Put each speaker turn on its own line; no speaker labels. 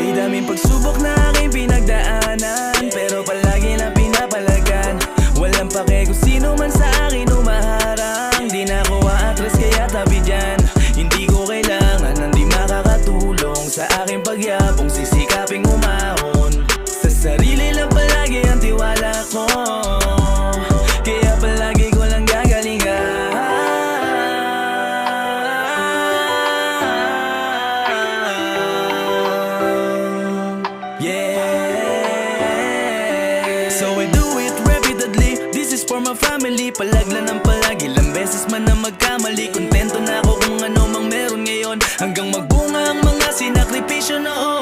Kay daming pagsubok na aking pinagdaanan, pero palagi na pinapalagan. Walang pake kung sino man sa akin umaharang. Di na ako aatras kaya tabi dyan. Hindi ko kailangan ng di makakatulong sa aking pagyabong, sisikaping umahon. Sa sarili lang palagi ang tiwala ko, kaya palagi ko lang gagalingan. Yeah. So I do it repeatedly, this is for my family. Palagla ng palagi, ilang beses man na magkamali. Kontento na ako kung ano mang meron ngayon, hanggang magbunga ang mga sinakripisyo noon.